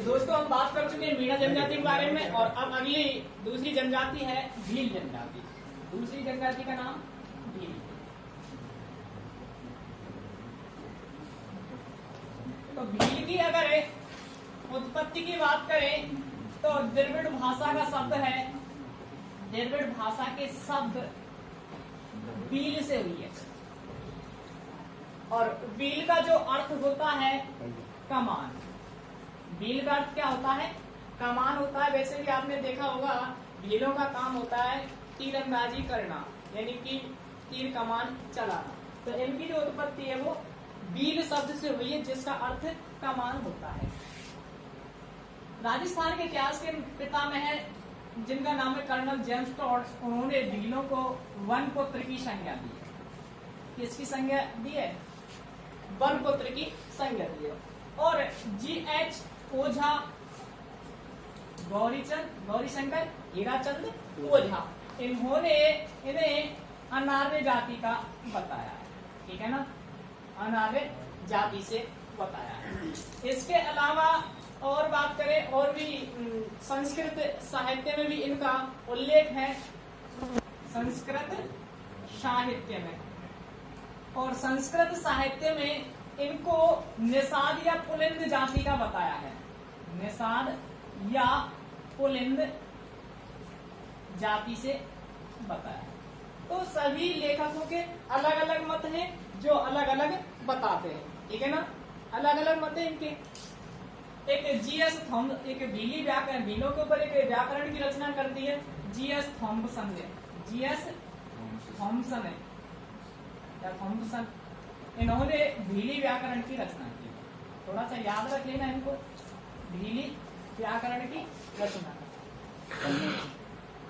दोस्तों हम बात कर चुके हैं मीणा जनजाति के बारे में, और अब अगली दूसरी जनजाति है भील जनजाति। दूसरी जनजाति का नाम भील। तो भील की अगर उत्पत्ति की बात करें तो द्रविड़ भाषा का शब्द है, द्रविड़ भाषा के शब्द बील से हुई है, और बील का जो अर्थ होता है कमान। बील का अर्थ क्या होता है? कमान होता है। वैसे भी आपने देखा होगा भीलों का काम होता है तीरंदाजी करना, यानी कि तीर कमान चलाना। तो इनकी जो उत्पत्ति है वो बील शब्द से हुई है, जिसका अर्थ कमान होता है। राजस्थान के इतिहास के पितामह है जिनका नाम है कर्नल जेम्स टॉड। उन्होंने भीलों को वन पुत्र की संज्ञा दी है। किसकी संज्ञा दी है? वन पुत्र की संज्ञा दी है। और जी.एच. ओझा, गौरीशंकर, हीराचंद ओझा, इन्होंने इन्हें अनार्य जाति का बताया है। ठीक है ना, अनार्य जाति से बताया है। इसके अलावा और बात करें, और भी संस्कृत साहित्य में भी इनका उल्लेख है। संस्कृत साहित्य में, और संस्कृत साहित्य में इनको निषाद या पुलिंद जाति का बताया है। निषाद या पुलिंद जाति से बताया है। तो सभी लेखकों के अलग अलग मत हैं जो अलग अलग बताते हैं। ठीक है ना, अलग अलग मत है इनके। एक जी.एस. थॉम्सन, एक भीली व्याकरण, भीलों के ऊपर एक व्याकरण की रचना करती है जी.एस. थॉम्सन ने। जी.एस. थॉम्सन है या थॉम्सन, इन्होंने भीली व्याकरण की रचना की। थोड़ा सा याद रख लेना इनको, भीली व्याकरण की रचना।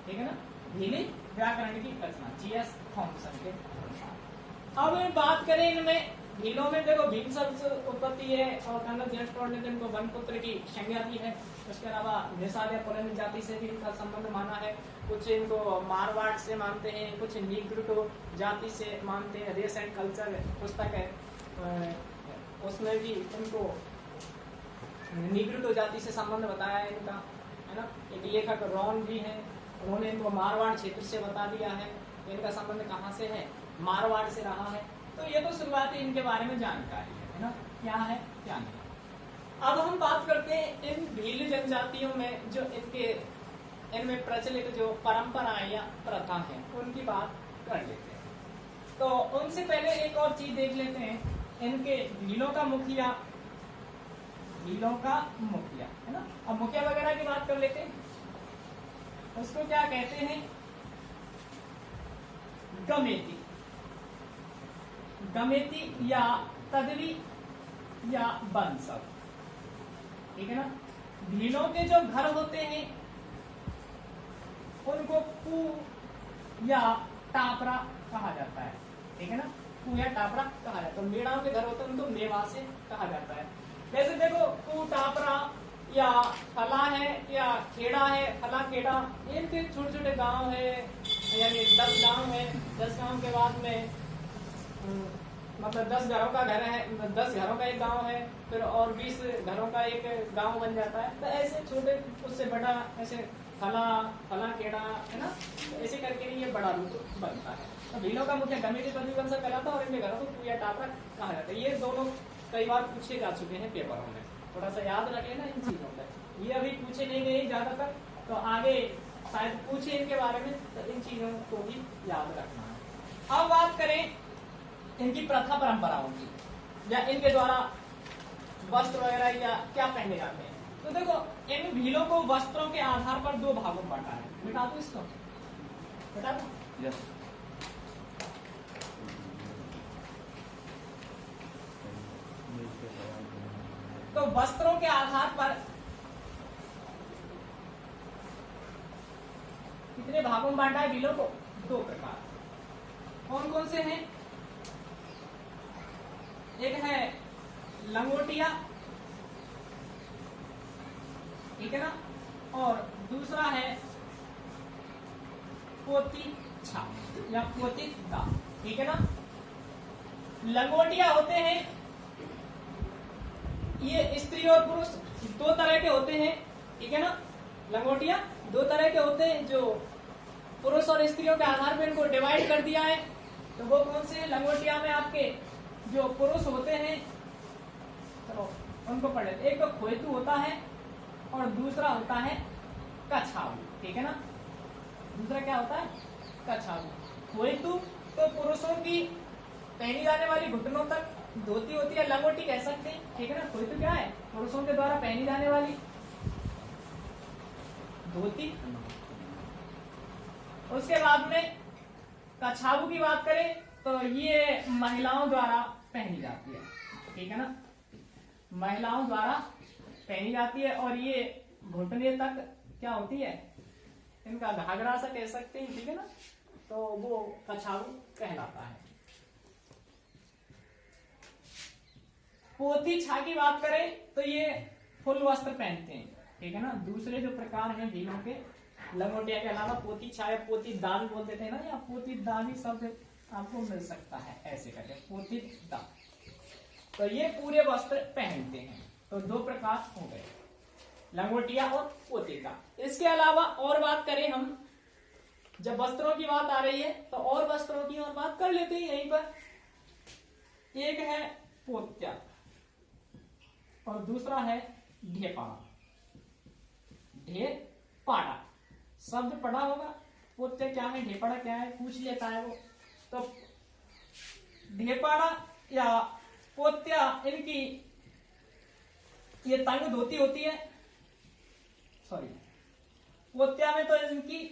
ठीक है ना, भीली व्याकरण की रचना जी.एस. थॉम्सन के। अब बात करें इनमें भीलों में, देखो भील शब्द से उत्पत्ति है, और कर्नल जेम्स टॉड ने इनको वन पुत्र की संज्ञा दी है। उसके अलावा निषाद या पुलिंद जाति से भी इनका संबंध माना है। कुछ इनको मारवाड़ से मानते हैं, कुछ नीग्रो जाति से मानते हैं। रेस एंड कल्चर पुस्तक है, उसमें भी इनको नीग्रो जाति से संबंध बताया है इनका, है ना। एक लेखक रॉन भी है, उन्होंने इनको मारवाड़ क्षेत्र से बता दिया है। इनका संबंध कहाँ से है? मारवाड़ से रहा है। तो ये तो शुरुआती इनके बारे में जानकारी है ना, क्या है क्या नहीं। अब हम बात करते हैं इन भील जनजातियों में जो इनमें प्रचलित जो परंपराएं या प्रथा है उनकी बात कर लेते हैं। तो उनसे पहले एक और चीज देख लेते हैं, इनके भीलों का मुखिया है ना। अब मुखिया वगैरह की बात कर लेते हैं। उसको क्या कहते हैं? गमेती या तदवी या बंसव। ठीक है ना। भीलों के जो घर होते हैं उनको कू या टापरा कहा जाता है। ठीक है ना, कू या टापरा कहा जाता है। मेढ़ाओं के घर होते हैं उनको मेवासे कहा जाता है। जैसे देखो कू, टापरा या फला है या खेड़ा है, फला खेड़ा, इनके छोटे छोटे गांव है, यानी 10 गांव है। 10 गांव के बाद में मतलब 10 घरों का घर है, 10 घरों का एक गांव है, फिर और 20 घरों का एक गांव बन जाता है। तो ऐसे छोटे, उससे बड़ा, ऐसे फला खेड़ा, है ना। तो ऐसे करके ये बड़ा रूप बनता है। तो भीलों का मुख्य गमेती तदवी बंसव कहलाता है, और इनके घरों को कू या टापरा कहा जाता है। ये दोनों कई बार पूछे जा चुके हैं पेपरों में, थोड़ा सा याद रख लेना इन चीजों पर। ये अभी पूछे नहीं गए ज्यादातर, तो आगे शायद पूछे इनके बारे में, तो इन चीजों को भी याद रखना है। अब बात करें इनकी प्रथा परंपराओं की, या इनके द्वारा वस्त्र वगैरह या क्या पहने जाते हैं। तो देखो इन भीलों को वस्त्रों के आधार पर 2 भागों में बांटा है। बिठा दो इसको, बिठा दो। यस। तो वस्त्रों के आधार पर कितने भागों में बांटा है भीलों को? 2 प्रकार। कौन कौन से हैं? एक है लंगोटिया, ठीक है ना, और दूसरा है पोतीछा या पोतीता। ठीक है ना। लंगोटिया होते हैं ये स्त्री और पुरुष दो तरह के होते हैं, ठीक है ना। लंगोटिया दो तरह के होते हैं, जो पुरुष और स्त्रियों के आधार पर इनको डिवाइड कर दिया है। तो वो कौन से हैं? लंगोटिया में आपके जो पुरुष होते हैं, चलो उनको पढ़े। एक तो खोएतु होता है और दूसरा होता है कछाऊ, ठीक है ना। दूसरा क्या होता है? कछाऊ। खोएतु तो पुरुषों की पहनी जाने वाली घुटनों तक धोती होती है, लंगोटी कह सकते हैं, ठीक है ना। खोएतु क्या है? पुरुषों के द्वारा पहनी जाने वाली धोती। उसके बाद में कछाऊ की बात करें तो ये महिलाओं द्वारा पहनी जाती है, ठीक है ना। महिलाओं द्वारा पहनी जाती है और ये घुटने तक क्या होती है? इनका घाघरा सा कह सकते हैं, ठीक है ना। तो वो कछाऊ कहलाता है। पोती छा की बात करें तो ये फुल वस्त्र पहनते हैं, ठीक है ना। दूसरे जो प्रकार हैं भीलों के, लंगोटिया के अलावा पोती छा या पोती दान बोल देते हैं ना, या पोती दानी शब्द आपको मिल सकता है ऐसे करके, पोती दान। तो ये पूरे वस्त्र पहनते हैं। तो दो प्रकार हो गए, लंगोटिया और पोती का। इसके अलावा और बात करें हम, जब वस्त्रों की बात आ रही है तो और वस्त्रों की और बात कर लेते हैं यहीं पर। एक है पोत्या और दूसरा है ढेपाड़ा। ढेपाड़ा शब्द पढ़ा होगा। पोत्या क्या है, ढेपाड़ा क्या है, पूछ लेता है वो। तो ढेपाड़ा या पोत्या, इनकी ये तंग धोती होती है। सॉरी, पोत्या में तो इनकी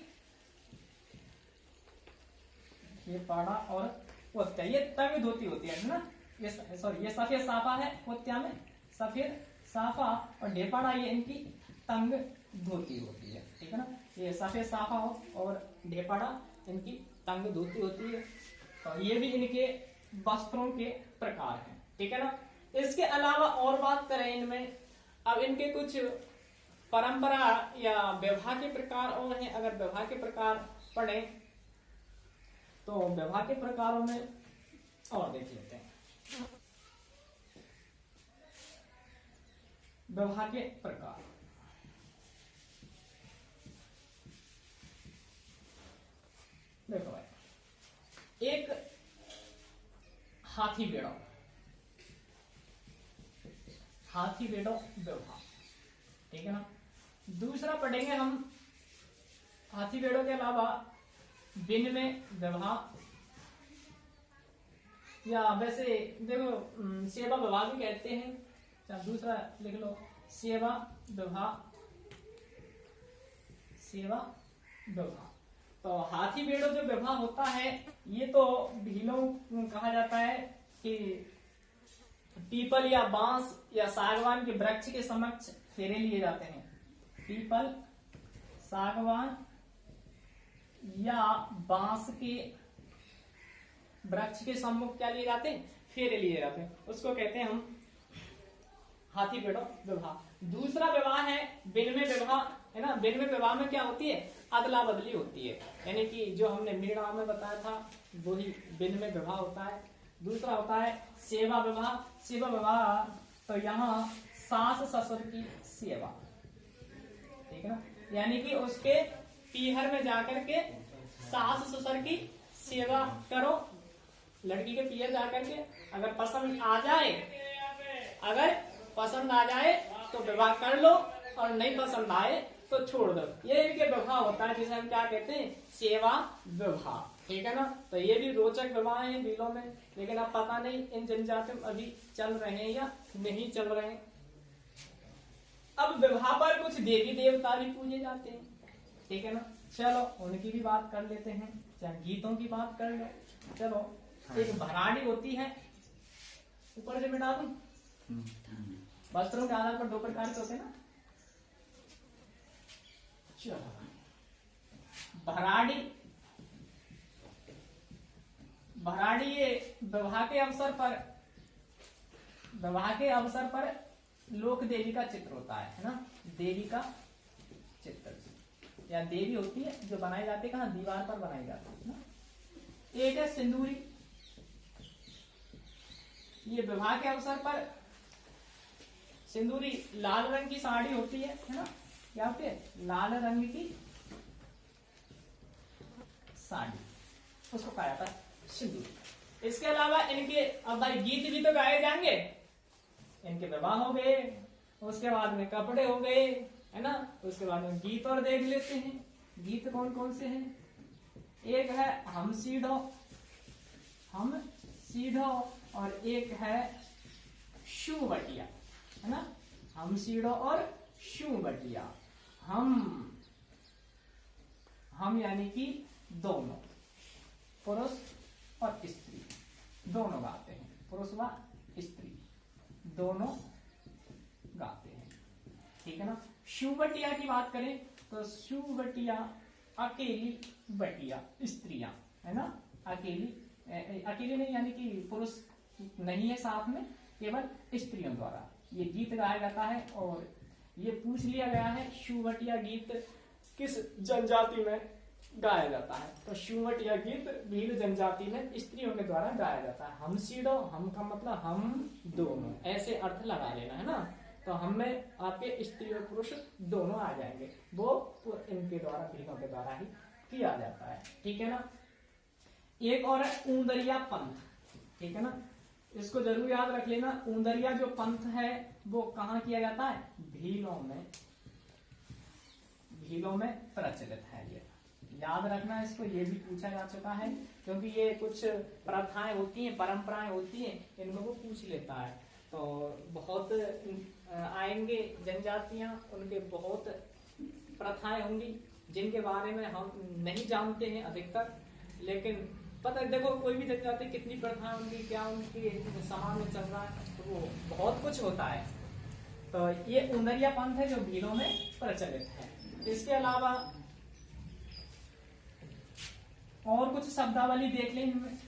ढेपाड़ा और पोत्या ये तंग धोती होती है ना। ये सॉरी, ये सफेद साफा है पोत्या में, सफेद साफा, और ढेपाड़ा ये इनकी तंग धोती होती है, ठीक है ना। ये सफेद साफा हो और ढेपाड़ा इनकी तंग धोती होती है। तो ये भी इनके वस्त्रों के प्रकार हैं, ठीक है ना। इसके अलावा और बात करें इनमें, अब इनके कुछ परंपरा या व्यवहार के प्रकार और हैं। अगर व्यवहार के प्रकार पढ़े तो व्यवहार के प्रकारों में और देख लेते हैं। व्यवहार के प्रकार, देखो भाई, एक हाथी बेड़ो, हाथी बेड़ो व्यवहार, ठीक है ना। दूसरा पढ़ेंगे हम हाथी बेड़ो के अलावा बिन में व्यवहार, या वैसे देखो सेवा विवाह भी कहते हैं। दूसरा लिख लो, सेवा विवाह, सेवा विवाह। तो हाथी बेड़ो जो विवाह होता है, ये तो भीलों कहा जाता है कि पीपल या बांस या सागवान के वृक्ष के समक्ष फेरे लिए जाते हैं। पीपल, सागवान या बांस के वृक्ष के सम्मुख क्या लिए जाते हैं? फेरे लिए जाते हैं। उसको कहते हैं हम हाथी बेड़ो विवाह। दूसरा विवाह है बिन में विवाह, है ना। बिन में विवाह में क्या होती है? अदला बदली होती है, यानी कि जो हमने मीणा में बताया था वही बिन में विवाह होता है। दूसरा होता है सेवा विवाह। सेवा विवाह तो यहाँ सास ससुर की सेवा, ठीक है ना, यानी कि उसके पीहर में जाकर के सास ससुर की सेवा करो। लड़की के पीहर जाकर के अगर पसंद आ जाए, अगर पसंद आ जाए तो विवाह कर लो, और नहीं पसंद आए तो छोड़ दो। ये इनके विवाह होता है, जिसे हम क्या कहते हैं? सेवा विवाह, ठीक है ना। तो ये भी रोचक विवाह है भीलों में, लेकिन अब पता नहीं इन जनजातियों में अभी चल रहे हैं या नहीं चल रहे हैं। अब विवाह पर कुछ देवी देवता भी पूजे जाते हैं, ठीक है ना। चलो उनकी भी बात कर लेते हैं, चाहे गीतों की बात कर लो। चलो, एक भराड़ी होती है, ऊपर से बिठा दूं। वस्त्रों के आधार पर दो प्रकार के होते हैं ना। चलो, भराड़ी, भराड़ी ये विवाह के अवसर पर, विवाह के अवसर पर लोक देवी का चित्र होता है ना। देवी का चित्र या देवी होती है जो बनाई जाती है, कहाँ? दीवार पर बनाई जाती है ना। एक है सिंदूरी, ये विवाह के अवसर पर सिंदूरी लाल रंग की साड़ी होती है ना, क्या होती है, लाल रंग की साड़ी, उसको कहा जाता है सिंदूरी। इसके अलावा इनके अब भाई गीत भी तो गाए जाएंगे, इनके विवाह हो गए, उसके बाद में कपड़े हो गए, है ना, उसके बाद में गीत और देख लेते हैं। गीत कौन कौन से हैं? एक है हम सीढ़ो, और एक है शू बटिया, है ना, हम सीढ़ो और शू बटिया। हम यानी कि दोनों, पुरुष और स्त्री दोनों गाते हैं, पुरुष व स्त्री दोनों गाते हैं, ठीक है ना। शुबटिया की बात करें तो शुबटिया अकेली बटिया, स्त्रियां, है ना, अकेली नहीं, यानी कि पुरुष नहीं है साथ में, केवल स्त्रियों द्वारा ये गीत गाया जाता है। और ये पूछ लिया गया है शुबटिया गीत किस जनजाति में गाया जाता है, तो शुबटिया गीत भील जनजाति में स्त्रियों के द्वारा गाया जाता है। हम सीढ़ो, हम का मतलब हम दोनों, ऐसे अर्थ लगा लेना, है ना, तो हम में आपके स्त्री और पुरुष दोनों आ जाएंगे, वो इनके द्वारा, भीलों के द्वारा ही किया जाता है, ठीक है ना। एक और है ऊंदरिया पंथ, ठीक है ना, इसको जरूर याद रख लेना। ऊंदरिया जो पंथ है वो कहाँ किया जाता है? भीलों में प्रचलित है, ये याद रखना इसको, ये भी पूछा जा चुका है, क्योंकि ये कुछ प्रथाएं होती हैं, परंपराएं होती हैं, इनको वो पूछ लेता है। तो बहुत आएंगे जनजातियां, उनके बहुत प्रथाएं होंगी जिनके बारे में हम नहीं जानते हैं अधिकतर, लेकिन पता है, देखो कोई भी जनजाति कितनी प्रथाएं होंगी, क्या उनके समाज में चल रहा है, तो वो बहुत कुछ होता है। तो ये ऊंदरिया पंथ है जो भीलों में प्रचलित है। इसके अलावा और कुछ शब्दावली देख लें इनमें।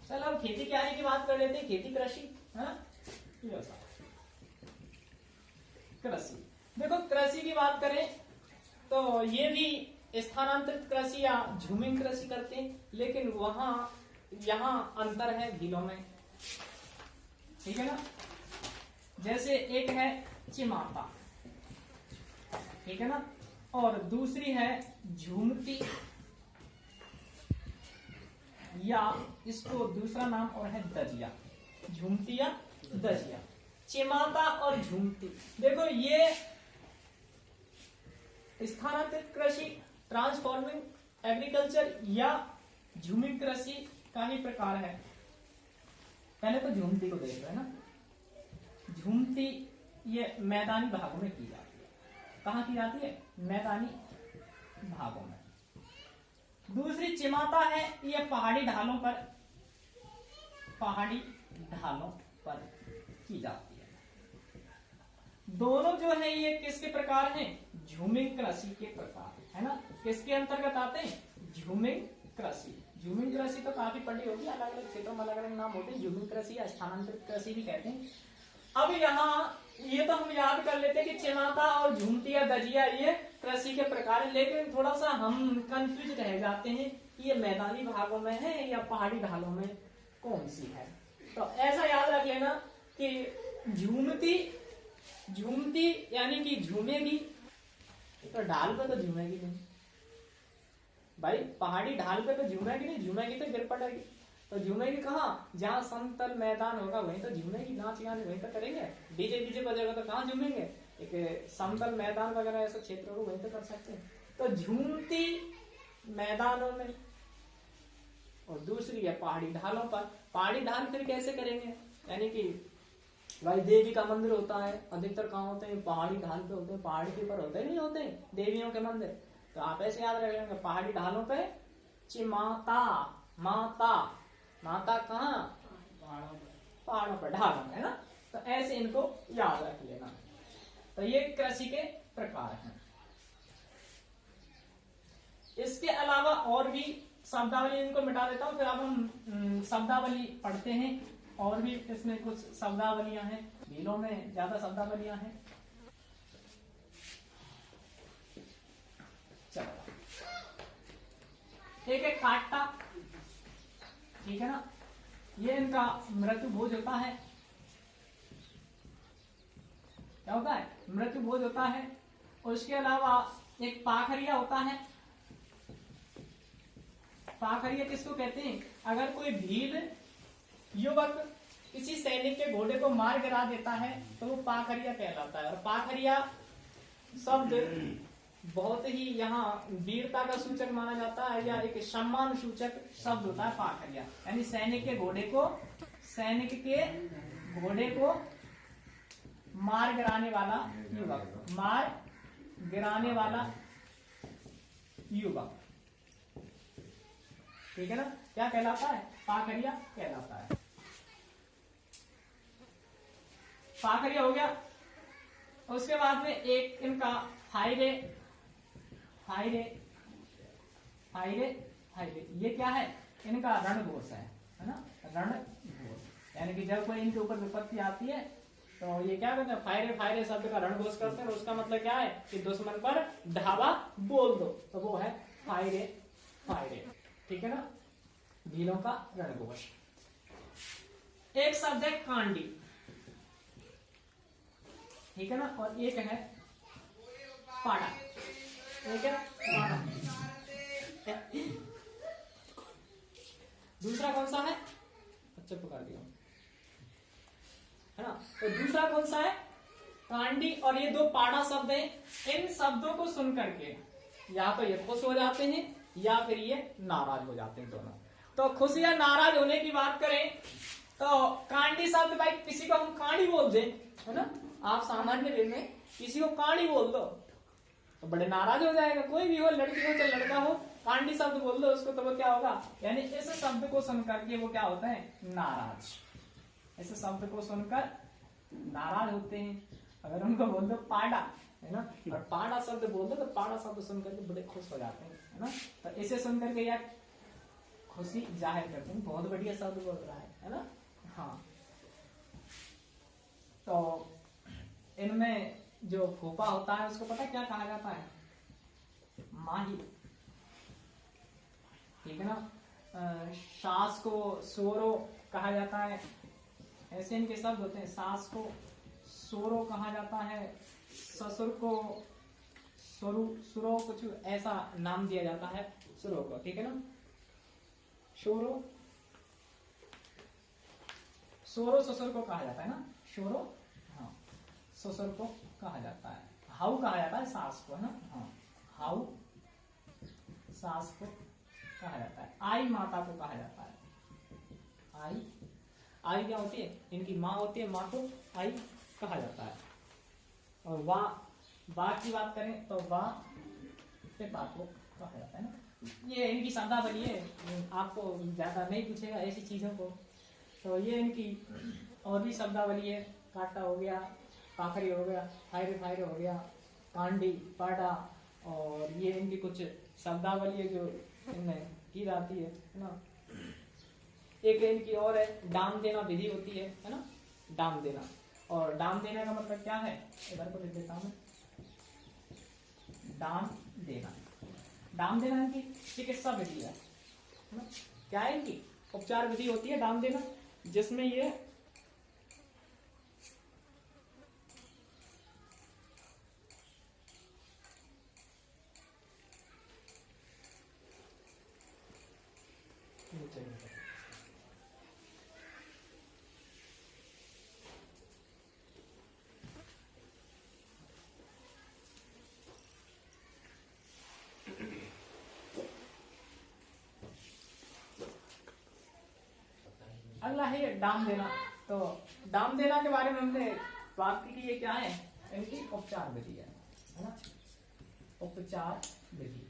चलो अब खेती क्यारी की बात कर लेते हैं, खेती कृषि, कृषि। देखो कृषि की बात करें तो ये भी स्थानांतरित कृषि या झूमिंग कृषि करते हैं, लेकिन यहाँ अंतर है भीलों में, ठीक है ना। जैसे एक है चिमाता, ठीक है ना, और दूसरी है झूमती, या इसको दूसरा नाम और है दजिया, झूमती या दजिया। चिमाता और झूमती, देखो ये स्थानांतरित कृषि, ट्रांसफॉर्मिंग एग्रीकल्चर या झूमिंग कृषि का ही प्रकार है। पहले तो झूमती को देख रहे हैं ना। झूमती ये मैदानी भागों में की जाती है, कहाँ की जाती है? मैदानी भागों में। दूसरी चिमाता है, ये पहाड़ी ढालों पर की जाती है। दोनों जो है ये किसके प्रकार हैं? झूमिंग कृषि के प्रकार, है ना। किसके अंतर्गत आते हैं? झूमिंग कृषि। झूमिंग कृषि तो काफी पढ़ी होगी, अलग अलग क्षेत्रों में अलग अलग नाम होते हैं, झूमिंग कृषि या स्थानांतरित कृषि भी कहते हैं। अब यहाँ ये तो हम याद कर लेते हैं कि चिमाता और झूमती या दजिया ये कृषि के प्रकार है, लेकिन थोड़ा सा हम कंफ्यूज रह जाते हैं कि ये मैदानी भागों में है या पहाड़ी ढालों में कौन सी है। तो ऐसा याद रख लेना कि झूमती यानी कि झूमेगी, तो ढाल पे तो झूमेगी नहीं भाई, पहाड़ी ढाल पे तो झूमेगी नहीं, झूमेगी तो गिर पड़ेगी। तो झूमेगी कहाँ? जहाँ समतल मैदान होगा वहीं तो झूमेगी, नाच गाने वहीं तो करेंगे। डीजे बजेगा तो कहाँ झूमेंगे? एक समतल मैदान वगैरह ऐसे क्षेत्रों को वहीं तो कर सकते हैं। तो झूमती मैदानों में, और दूसरी है पहाड़ी ढालों पर। पहाड़ी ढाल फिर कैसे करेंगे? यानी कि भाई देवी का मंदिर होता है, अधिकतर कहाँ होते हैं? पहाड़ी ढाल पे होते हैं, पहाड़ी के ऊपर होते नहीं होते देवियों के मंदिर। तो आप ऐसे याद रखेंगे, पहाड़ी ढालों पे चिमाता, माता कहाँ? पहाड़ों पर, ढालों में, है ना। तो ऐसे इनको याद रख लेना। तो ये कृषि के प्रकार हैं। इसके अलावा और भी शब्दावली, इनको मिटा देता हूं, फिर अब हम शब्दावली पढ़ते हैं। और भी इसमें कुछ शब्दावलियां हैं, भीलों में ज्यादा शब्दावलियां हैं। चलो, एक है काट्टा, ठीक है ना, ये इनका मृत्यु भोज होता है। क्या होता है, मृत्यु भोज होता है। और उसके अलावा एक पाखरिया होता है। पाखरिया किसको कहते हैं, अगर कोई भील युवक किसी सैनिक के घोड़े को मार गिरा देता है तो वो पाखरिया कहलाता है। और पाखरिया शब्द बहुत ही यहाँ वीरता का सूचक माना जाता है, या एक सम्मान सूचक शब्द होता है पाखरिया। यानी सैनिक के घोड़े को मार गिराने वाला युवक, मार गिराने वाला युवक, ठीक है ना, क्या कहलाता है, पाखरिया कहलाता है। पाखरिया हो गया। उसके बाद में एक इनका हायरे, हायरे, हायरे, हायरे, ये क्या है, इनका रणघोष है ना, रणघोष। यानी कि जब कोई इनके ऊपर विपत्ति आती है तो ये क्या करते हैं, फायरे फायरे शब्द का रणघोष करते हैं। उसका मतलब क्या है कि दुश्मन पर धावा बोल दो, तो वो है फायरे फायरे, ठीक है ना, भीलों का रणघोष। एक शब्द है कांडी, ठीक है ना, और एक है पाड़ा, एक है पाड़ा। दूसरा कौन सा है, अच्छा पकड़ दिया है ना, तो दूसरा कौन सा है, कांडी। और ये दो पाड़ा शब्द हैं। इन शब्दों को सुन करके या तो ये खुश हो जाते हैं या फिर ये नाराज हो जाते हैं, दोनों। तो खुश या नाराज होने की बात करें तो कांडी शब्द, भाई किसी को हम कांडी बोल दें, है ना, आप सामान्य वे में किसी को कांडी बोल दो तो बड़े नाराज हो जाएगा। कोई भी हो, लड़की हो चाहे लड़का हो, कांडी शब्द बोल दो उसको तो वो क्या होगा, यानी इस शब्द को सुन करके वो क्या होता है, नाराज। इस शब्द को सुनकर नाराज होते हैं। अगर उनको बोल दो पाड़ा, है ना, और पाड़ा शब्द बोल दो तो पाड़ा शब्द सुन करके बड़े खुश हो जाते हैं, है ना। तो इसे सुन करके यार खुशी जाहिर करते हैं, बहुत बढ़िया शब्द बोल रहा है ना। हाँ, तो इनमें जो खोपा होता है उसको पता क्या कहा जाता है, माही, ठीक है ना। सास को सोरो कहा जाता है, ऐसे इनके शब्द होते हैं। सास को सोरो कहा जाता है, ससुर को सुरो, कुछ ऐसा नाम दिया जाता है सुरो को, ठीक है ना। सोरो, सोरो ससुर को कहा जाता है ना, सोरो, हाँ, ससुर को कहा जाता है। हाउ कहा जाता है सास को, है ना, हाँ, हाउ सास को कहा जाता है। आई माता को कहा जाता है, आई, आई क्या होती है, इनकी माँ होती है, माँ को आई कहा जाता है। और वाह की बात करें तो वाह पिता को कहा जाता है ना। ये इनकी शब्दावली है, आपको ज्यादा नहीं पूछेगा ऐसी चीजों को। तो ये इनकी और भी शब्दावली है, काटा हो गया, पाखरी हो गया, फायरे फायरे हो गया, कांडी, पाड़ा, और ये इनकी कुछ शब्दावली है जो इनमें की जाती है ना। एक इनकी और है, डाम देना विधि होती है ना, डाम देना। और डाम देना का मतलब क्या है, इधर को लिख देता हूं, डाम देना। डाम देना इनकी चिकित्सा विधि है ना, क्या है इनकी उपचार विधि होती है डाम देना, जिसमें ये अगला है डाम देना। तो डाम देना के बारे में हमने बात की कि ये क्या है, इनकी उपचार विधि है ना, उपचार विधि।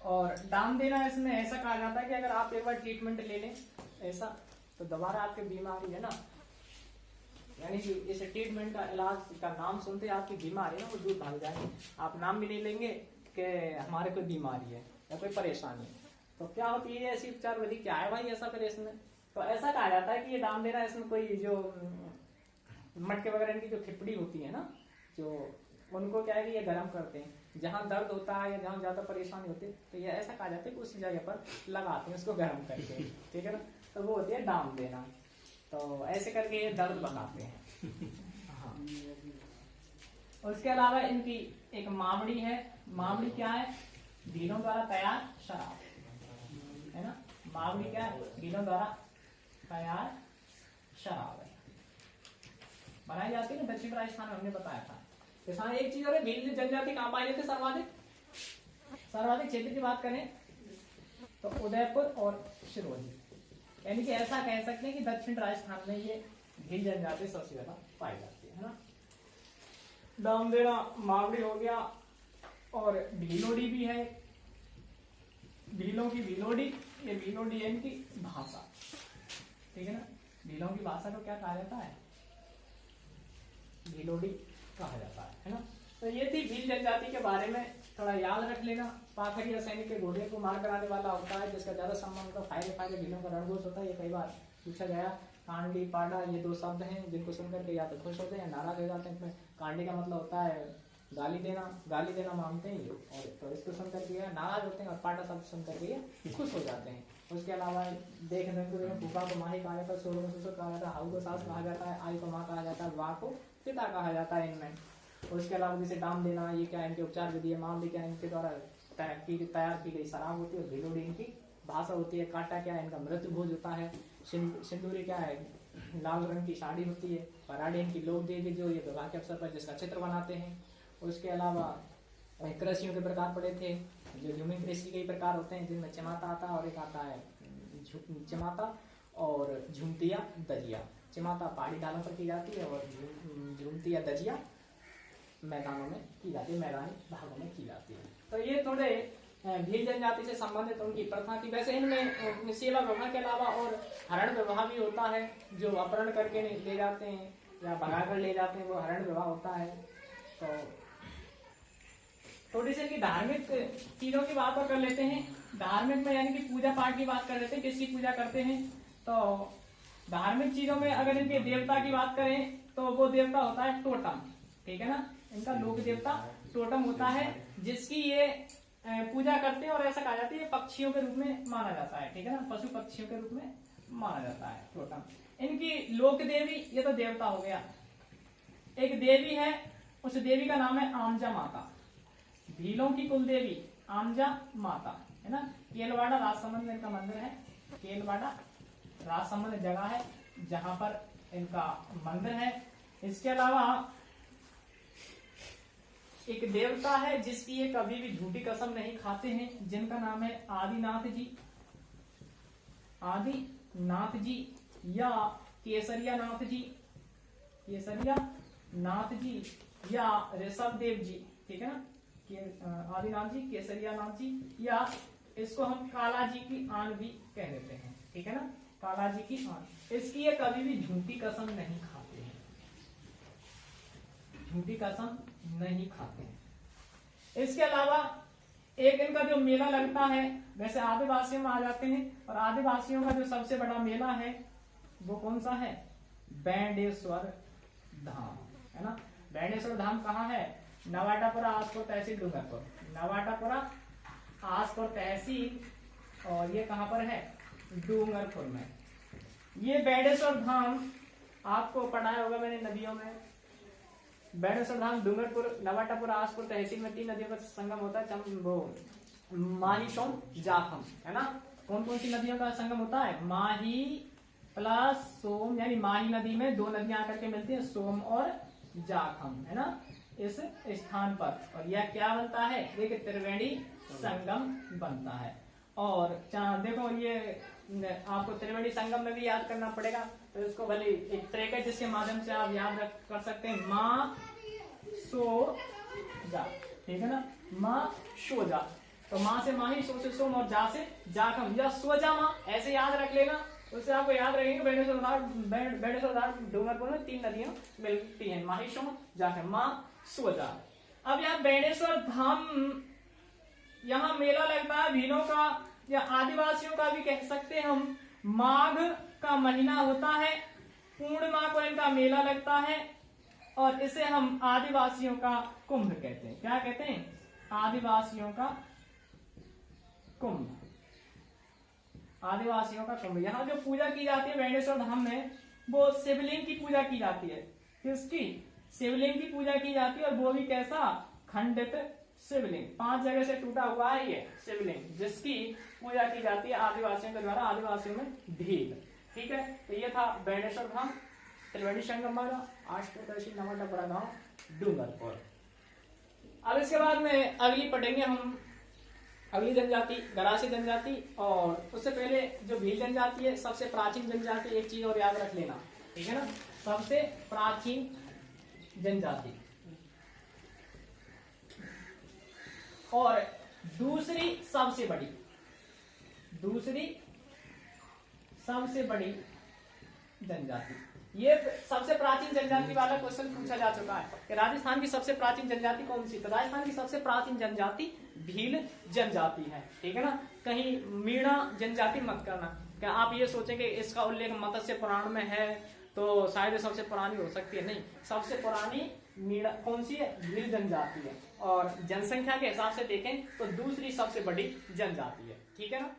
और डाम देना इसमें ऐसा कहा जाता है कि अगर आप एक बार ट्रीटमेंट ले लें ऐसा, तो दोबारा आपकी बीमारी है ना, यानी कि इस ट्रीटमेंट का इलाज का नाम सुनते आपकी बीमारी है ना वो दूर भाग जाएगी। आप नाम भी नहीं लेंगे कि हमारे कोई बीमारी है या कोई परेशानी है। तो क्या होती है ऐसी उपचार विधि, क्या है भाई ऐसा फिर इसमें, तो ऐसा कहा जाता है कि ये डाम देना, इसमें कोई जो मटके वगैरह इनकी जो खिपड़ी होती है ना, जो उनको क्या है कि ये गर्म करते हैं, जहाँ दर्द होता है या जहाँ ज्यादा परेशानी होती है तो ये ऐसा कहा जाता है कि उस जगह पर लगाते हैं उसको गर्म करके, ठीक है ना, तो वो होती है डाम देना। तो ऐसे करके ये दर्द भगाते हैं। हाँ, उसके अलावा इनकी एक मावड़ी है। मावड़ी क्या है? भीलों द्वारा तैयार शराब, है ना। मावड़ी क्या है? भीलों द्वारा तैयार शराब है, बनाई जाती है ना दक्षिण राजस्थान में, हमने बताया था। किसान एक चीज और भील जनजाति कहाँ पाए जाते? सर्वाधिक क्षेत्र की बात करें तो उदयपुर और सिरोही, यानी कि ऐसा कह सकते हैं कि दक्षिण राजस्थान में ये भील जनजाति सबसे ज्यादा पाई जाती है ना। दामदेड़ा मावड़ी हो गया, और भीलोड़ी भी है, भीलों की भीलोड़ी, ये भीलोड़ी है इनकी भाषा, ठीक है ना। भीलों की भाषा को क्या कहा जाता है? भीलोड़ी कहा जाता है ना। तो ये थी भील जनजाति के बारे में, थोड़ा याद रख लेना। पाखरिया सैनिक के घोड़े को मार कराने वाला होता है, जिसका ज्यादा संबंध तो फायदे भीलों का रणघोष होता है। ये कई बार पूछा गया। कांडी पाडा ये दो शब्द हैं जिनको सुनकर के या तो खुश होते हैं या नाराज हो जाते हैं। कांडी का मतलब होता है गाली देना मानते हैं ये, और तो इसको सुनकर के नाराज होते हैं, और पाडा शब्द सुनकर के खुश हो जाते हैं। उसके अलावा देख फूफा को माही कहा जाता है, सोर को ससुर कहा जाता है, हाउ को सास कहा जाता है, आई को माँ कहा जाता है, वाह को पिता कहा जाता है इनमें। उसके अलावा जैसे दाम देना, ये क्या इनके उपचार विधि है। माम भी क्या इनके द्वारा तैयार की गई शराब होती है। और भीलोड़ी इनकी भाषा होती है। कांटा क्या है इनका मृत्यु भोज होता है। सिंदूरी क्या है लाल रंग की साड़ी होती है। पराड़ी इनकी लोक देवी जो ये विवाह के अवसर पर जिसका चित्र बनाते हैं। उसके अलावा कृषियों के प्रकार पड़े थे, जो झूमी कृषि के प्रकार होते हैं, जिनमें चमाता आता है और एक आता है चमाता और झुमतिया दजिया। चमाता पहाड़ी ढालों पर की जाती है, और झुमतिया दजिया मैदानों में की जाती है, मैदानी भागों में की जाती है। तो ये थोड़े भील जनजाति से संबंधित उनकी प्रथा थी। वैसे इनमें सेवा विवाह के अलावा और हरण विवाह भी होता है, जो अपहरण करके ले जाते हैं या भगा कर ले जाते हैं, वो हरण विवाह होता है। तो थोड़ी सी इनकी धार्मिक चीजों की बात और कर लेते हैं। धार्मिक में यानी कि पूजा पाठ की बात कर लेते हैं, किसकी पूजा करते हैं। तो धार्मिक चीजों में अगर इनके देवता की बात करें तो वो देवता होता है टोटम, ठीक है ना। इनका लोक देवता टोटम होता है, जिसकी ये पूजा करते हैं, और ऐसा कहा जाता है ये पक्षियों के रूप में माना जाता है, ठीक है ना। पशु पक्षियों के रूप में माना जाता है टोटम। इनकी लोक देवी, ये तो देवता हो गया। एक देवी है, उस देवी का नाम है आमजा माता। भीलों की कुल देवी आमजा माता, है ना। केलवाड़ा राजसमंद में इनका मंदिर है। केलवाड़ा राजसमंद जगह है जहां पर इनका मंदिर है। इसके अलावा एक देवता है जिसकी ये कभी भी झूठी कसम नहीं खाते हैं, जिनका नाम है आदिनाथ जी। आदिनाथ जी या केसरिया नाथ जी, केसरिया नाथ जी या ऋषभ देव जी, ठीक है ना। आदिनाथ जी, केसरिया नाथ जी, या इसको हम काला जी की आन भी कह देते हैं, ठीक है ना। काला जी की आन, इसकी ये कभी भी झूठी कसम नहीं खाते हैं, झूठी कसम नहीं खाते हैं। इसके अलावा एक इनका जो मेला लगता है, वैसे आदिवासियों में आ जाते हैं, और आदिवासियों का जो सबसे बड़ा मेला है वो कौन सा है? बेंडेश्वर धाम, है ना। बेंडेश्वर धाम कहाँ है? नवाटापुरा आसपुर तहसील डूंगरपुर। नवाटापुरा आसपुर तहसील, और ये कहाँ पर है? डूंगरपुर में। ये बेंडेश्वर धाम आपको पढ़ाया होगा मैंने नदियों में। बेंडेश्वर धाम डूंगरपुर, नवाटापुरा आसपुर तहसील में 3 नदियों का संगम होता है। वो माही सोम जाखम, है ना। कौन कौन सी नदियों का संगम होता है? माही प्लस सोम, यानी माही नदी में 2 नदियां आकर के मिलती है, सोम और जाखम, है ना, इस स्थान पर। और यह क्या बनता है? एक त्रिवेणी संगम बनता है। और देखो ये आपको त्रिवेणी संगम में भी याद करना पड़ेगा, तो इसको भले एक ट्रैक है जिसके माध्यम से आप याद कर सकते हैं। माँ सो जा, ठीक है ना। माँ शो जा, तो माँ से माही, सो से सोम, और जा से जाखम या सोजा माँ, ऐसे याद रख लेना। उससे आपको याद रखेंगे बेंडेश्वर धाम डूंगरपुर में 3 नदियां मिलती हैं, माही सोम जाखम, माँ सोजा। अब यहाँ बेंडेश्वर धाम, यहाँ मेला लगता है भीलों का या आदिवासियों का भी कह सकते हैं हम। माघ का महीना होता है, पूर्णिमा को इनका मेला लगता है, और इसे हम आदिवासियों का कुंभ कहते हैं। क्या कहते हैं? आदिवासियों का कुंभ, आदिवासियों का कुंभ। यहाँ जो पूजा की जाती है बेंडेश्वर धाम में, वो शिवलिंग की पूजा की जाती है। किसकी? शिवलिंग की पूजा की जाती है, और वो भी कैसा, खंडित शिवलिंग। 5 जगह से टूटा हुआ है ये शिवलिंग, जिसकी पूजा की जाती है आदिवासियों के द्वारा, आदिवासियों में भील। ठीक है, तो ये था बेणेश्वर धाम, त्रिवेणी संगम वाला, अष्टदशी नवटपरा गांव, डूंगरपुर। अब इसके बाद में अगली पढ़ेंगे हम अगली जनजाति गरासी जनजाति, और उससे पहले जो भील जनजाति है सबसे प्राचीन जनजाति, एक चीज और याद रख लेना, ठीक है ना, सबसे प्राचीन जनजाति, और दूसरी सबसे बड़ी जनजाति। ये सबसे प्राचीन जनजाति वाला क्वेश्चन पूछा जा चुका है कि राजस्थान की सबसे प्राचीन जनजाति कौन सी, तो राजस्थान की सबसे प्राचीन जनजाति भील जनजाति है। ठीक है ना, कहीं मीणा जनजाति मत करना, क्या आप ये सोचेंगे इसका उल्लेख मत्स्य पुराण में है तो शायद सबसे पुरानी हो सकती है, नहीं, सबसे पुरानी मीणा कौन सी है, भील जनजाति है, और जनसंख्या के हिसाब से देखें तो दूसरी सबसे बड़ी जनजाति है। ठीक है ना।